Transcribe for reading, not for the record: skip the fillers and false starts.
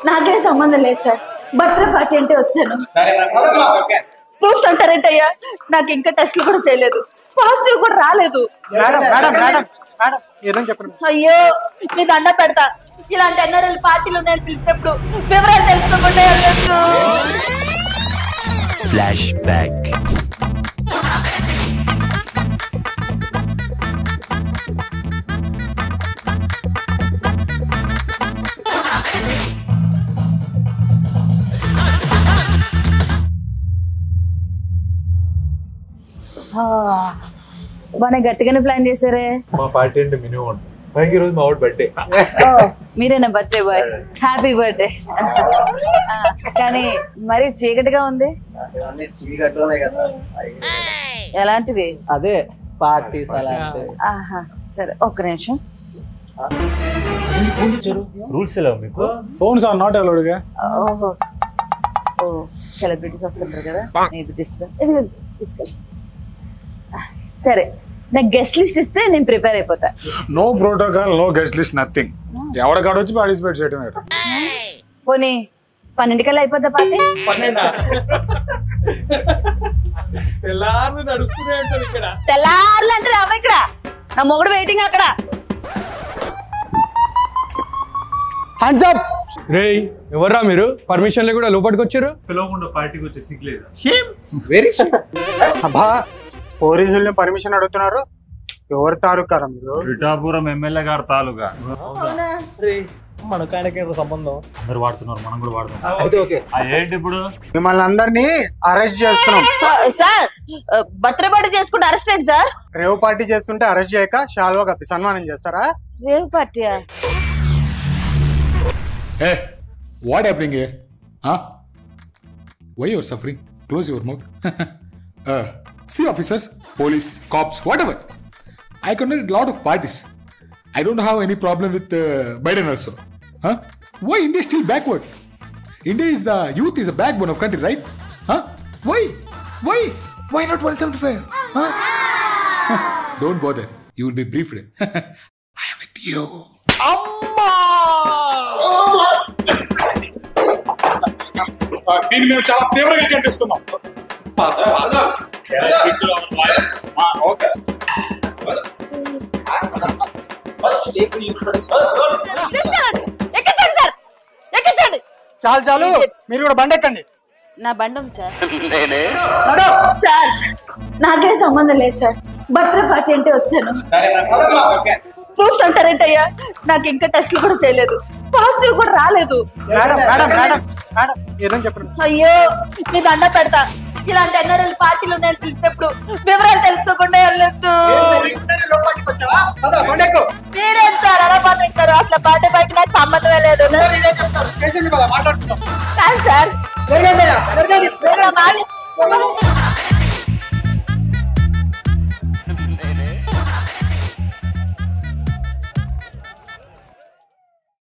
నాకే సంబంధం లేదు సార్. బర్త్డే పార్టీ అంటే వచ్చాను. ప్రూఫ్స్ అంటారేంటయ్యా? నాకు ఇంకా టెస్ట్లు కూడా చేయలేదు, పాజిటివ్ కూడా రాలేదు. అయ్యో మీ దండ పెడతా. ఇలాంటి ఎన్ఆర్ఎల్ పార్టీలు నేను పిలిచినప్పుడు వివరాలు తెలుసుకోకుండా వెళ్ళొద్దు. Flash back. బాగా గట్టిగానే ప్లాన్ చేశారే. మా పార్టీ అంటే మినిమం ఉంటుంది. ఈ రోజు మా బర్త్డే. మీరేనా బర్త్డే బాయ్? Happy birthday. కానీ మరి చీకటిగా ఉంది. ఎలాంటివి? అదే పార్టీస్ అలాంటివి. సరే ఒక్క నిమిషం. రూల్స్ ఎలా మీకు? ఫోన్స్ ఆర్ నాట్ అలౌడ్ గా. ఓహో ఓ సెలబ్రిటీస్ వస్తుంటారు కదా, తీసుకెళ్ళి. సరే నాకు గెస్ట్ లిస్ట్ ఇస్తే నేను ప్రిపేర్ అయిపోతా. No protocol, no guest list, nothing. ఎవరికాడ వచ్చి పార్టిసిపేట్ చేయటం. పోనీ 12 కల్లా అయిపోద్దా పార్టీ? తెల్లారు నడుస్తూనే ఉంటారు ఇక్కడ. తెల్లారులు అంటే రావు ఇక్కడ, నా మొగుడు వెయిటింగ్ అక్కడ. Hands up. రేయ్ ఎవర్రా మీరు? పర్మిషన్ కూడా లోపలికి వచ్చారు. పిలవకుండా పార్టీకి వచ్చి సిగ్గులేదు. వెరీ అబ్బా పోలీసుల్ని పర్మిషన్ అడుగుతున్నారు. ఎవరు తాలూకారా మీరు? పిఠాపురం ఎమ్మెల్యే గారు తాలూకా. మనకు ఆయనకి సంబంధం. అందరు వాడుతున్నారు, మనం కూడా వాడుతున్నాం. అయితే ఓకే. ఏంటి ఇప్పుడు? మిమ్మల్ని అందరినీ అరెస్ట్ చేస్తున్నాం సార్. బర్త్డే పార్టీ చేసుకుంటే అరెస్ట్ ఏంటి సార్? రేవ్ పార్టీ చేస్తుంటే అరెస్ట్ చేయక శాల్వా కప్పి సన్మానం చేస్తారా? రేవ్ పార్టీయా? Hey, what happening here? Huh? Why you are suffering? Close your mouth. See officers, police, cops, whatever. I conduct a lot of parties. I don't have any problem with Biden also. Huh? Why India is still backward? India is the youth is a backbone of country, right? Huh? Why? Why? Why not 175? Huh? Don't bother. You will be briefed. I am with you. దీన్ని మేము చాలా తీవ్రంగా ఖండిస్తున్నాం. చాలు చాలు, మీరు కూడా బండి ఎక్కండి. నా బండి ఉంది సార్. సార్ నాకే సంబంధం లేదు సార్. బర్త్డే పార్టీ అంటే వచ్చాను. ప్రూఫ్స్ అంటారేంటయ్యా? నాకు ఇంకా టెస్ట్లు కూడా చేయలేదు, పాజిటివ్ కూడా రాలేదు. అయ్యో మీ దండ పెడతా. ఇలాంటి ఎన్ఆర్ఎల్ పార్టీలు నేను పిలిచినప్పుడు వివరాలు తెలుసుకోకుండా వెళ్ళొద్దు. మీరేం సార్ అలా మాట్లాడతారు? అసలు పార్టీ పైకి నాకు సంబంధమే లేదు. కాదు సార్,